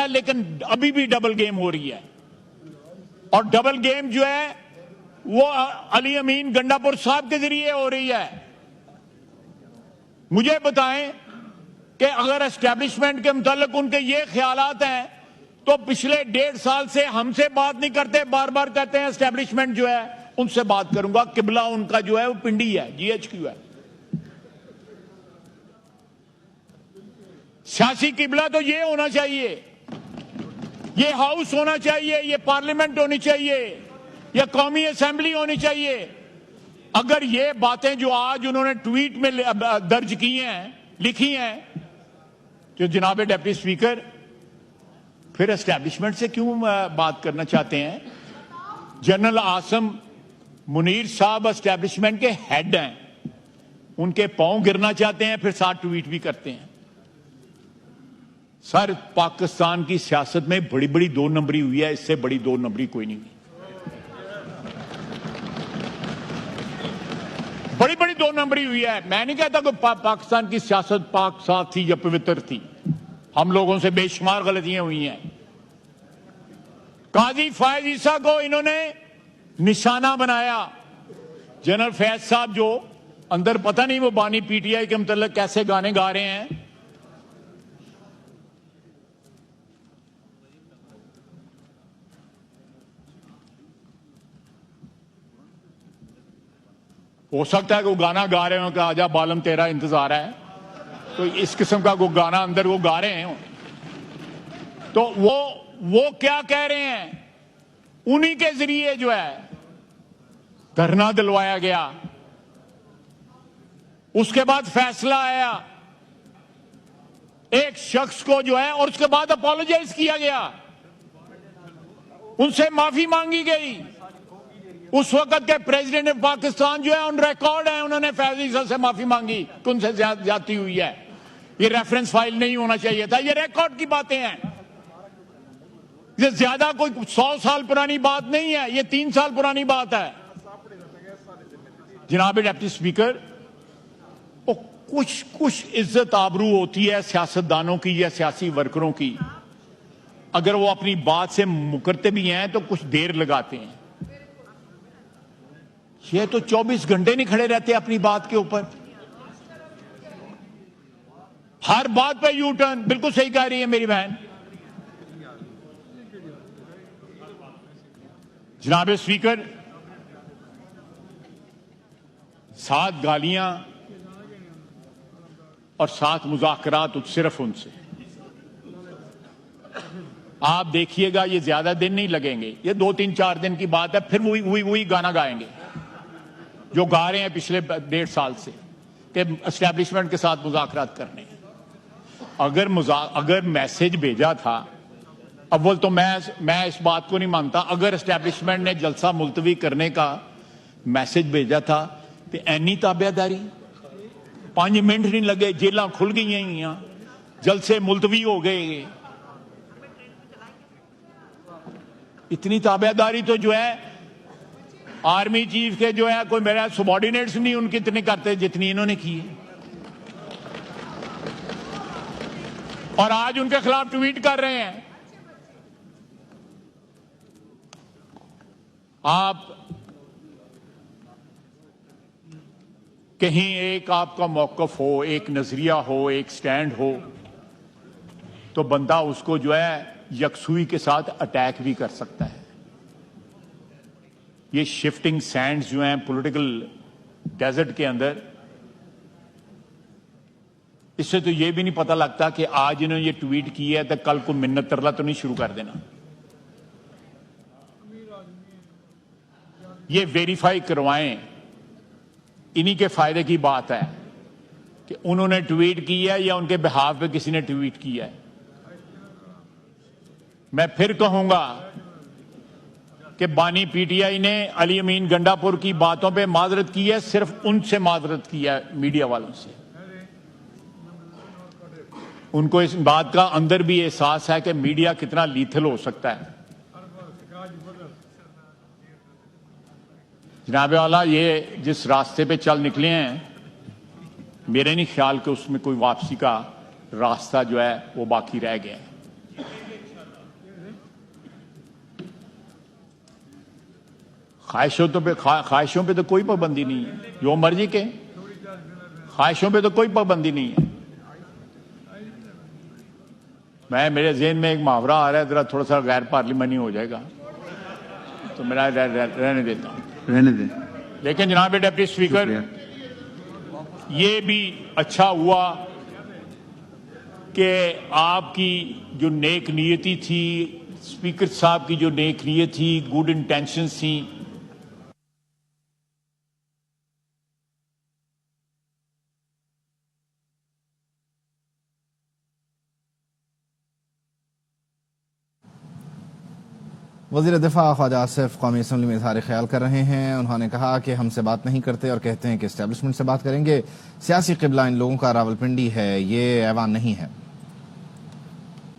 लेकिन अभी भी डबल गेम हो रही है। और डबल गेम जो है वो अली अमीन गंडापुर साहब के जरिए हो रही है। मुझे बताएं कि अगर एस्टेब्लिशमेंट के मुतालिक उनके ये ख्यालात हैं तो पिछले 1.5 साल से हमसे बात नहीं करते, बार बार कहते हैं एस्टेब्लिशमेंट जो है उनसे बात करूंगा। किबला उनका जो है वो पिंडी है, GHQ है। सियासी किबला तो ये होना चाहिए, ये हाउस होना चाहिए, ये पार्लियामेंट होनी चाहिए, ये कौमी असेंबली होनी चाहिए। अगर ये बातें जो आज उन्होंने ट्वीट में दर्ज की हैं, लिखी हैं, तो जनाब डिप्टी स्पीकर फिर एस्टैब्लिशमेंट से क्यों बात करना चाहते हैं? जनरल आसम मुनीर साहब एस्टैब्लिशमेंट के हेड हैं, उनके पांव गिरना चाहते हैं, फिर साथ ट्वीट भी करते हैं। सर, पाकिस्तान की सियासत में बड़ी बड़ी 2 नंबरी हुई है, इससे बड़ी 2 नंबरी कोई नहीं हुई। बड़ी बड़ी 2 नंबरी हुई है। मैं नहीं कहता कि पाकिस्तान की सियासत पाक साफ थी या पवित्र थी, हम लोगों से बेशुमार गलतियां हुई हैं। काजी फैज ईसा को इन्होंने निशाना बनाया। जनरल फैज साहब जो अंदर पता नहीं वो बानी PTI के मतलब कैसे गाने गा रहे हैं। हो सकता है कि वो गाना गा रहे हो कि आजा बालम तेरा इंतजार है, तो इस किस्म का वो गाना अंदर वो गा रहे हैं। तो वो क्या कह रहे हैं? उन्हीं के जरिए जो है धरना दिलवाया गया, उसके बाद फैसला आया एक शख्स को जो है, और उसके बाद अपोलोजाइज किया गया, उनसे माफी मांगी गई। उस वक्त के प्रेसिडेंट ऑफ पाकिस्तान जो है ऑन रिकॉर्ड है, उन्होंने फैज ईसा से माफी मांगी कि उनसे ज्यादती हुई है। ये रेफरेंस फाइल नहीं होना चाहिए था, ये रिकॉर्ड की बातें हैं। ये ज्यादा कोई 100 साल पुरानी बात नहीं है, ये 3 साल पुरानी बात है। जनाब डिप्टी स्पीकर, कुछ इज्जत आबरू होती है सियासतदानों की या सियासी वर्करों की, अगर वो अपनी बात से मुकरते भी हैं तो कुछ देर लगाते हैं। ये तो 24 घंटे नहीं खड़े रहते अपनी बात के ऊपर, हर बात पे यू टर्न। बिल्कुल सही कह रही है मेरी बहन। जनाब स्पीकर, 7 गालियां और 7 मुज़ाकरात सिर्फ उनसे। आप देखिएगा ये ज्यादा दिन नहीं लगेंगे, ये 2-3-4 दिन की बात है, फिर वही गाना गाएंगे जो गा रहे हैं पिछले 1.5 साल से कि एस्टैब्लिशमेंट के साथ मुज़ाकरात करने। अगर मैसेज भेजा था, अव्वल तो मैं इस बात को नहीं मानता, अगर एस्टैब्लिशमेंट ने जलसा मुलतवी करने का मैसेज भेजा था तो ऐनी ताबेदारी, 5 मिनट नहीं लगे, जेलां खुल गई हैं, जलसे मुलतवी हो गए। इतनी ताबेदारी तो जो है आर्मी चीफ के जो है कोई मेरा सबॉर्डिनेट्स नहीं उनकी इतनी करते जितनी इन्होंने की है। और आज उनके खिलाफ ट्वीट कर रहे हैं। आप कहीं एक आपका मौकफ हो, एक नजरिया हो, एक स्टैंड हो, तो बंदा उसको जो है यकसुई के साथ अटैक भी कर सकता है। ये शिफ्टिंग सैंड्स जो हैं पॉलिटिकल डेजर्ट के अंदर, इससे तो ये भी नहीं पता लगता कि आज इन्होंने ये ट्वीट की है तो कल को मिन्नत तरला तो नहीं शुरू कर देना। ये वेरीफाई करवाएं, इन्हीं के फायदे की बात है कि उन्होंने ट्वीट की है या उनके बिहाफ पे किसी ने ट्वीट किया है। मैं फिर कहूंगा कि बानी PTI ने अली अमीन गंडापुर की बातों पे माजरत की है, सिर्फ उनसे माजरत की है, मीडिया वालों से। उनको इस बात का अंदर भी एहसास है कि मीडिया कितना लीथल हो सकता है। जनाब वाला, ये जिस रास्ते पे चल निकले हैं, मेरे नहीं ख्याल कि उसमें कोई वापसी का रास्ता जो है वो बाकी रह गया है। ख्वाहिशों पे तो कोई पाबंदी नहीं है, जो मर्जी के। ख्वाहिशों पे तो कोई पाबंदी नहीं है। मेरे ज़हन में एक मुहावरा आ रहा है, जरा थोड़ा सा गैर पार्लिमानी हो जाएगा तो मेरा रहने देता हूँ, रहने दें। लेकिन जनाब डिप्टी स्पीकर, ये भी अच्छा हुआ कि आपकी जो नेक नियति थी, स्पीकर साहब की जो नेक नियत थी, गुड इंटेंशंस थी, वज़ीर दिफा ख्वाजा आसिफ कौमी असम्बली में इज़हार ख्याल कर रहे हैं। उन्होंने कहा कि हमसे बात नहीं करते और कहते हैं कि इस्टेब्लिशमेंट से बात करेंगे। सियासी क़िबला इन लोगों का रावलपिंडी है, ये ऐवान नहीं है।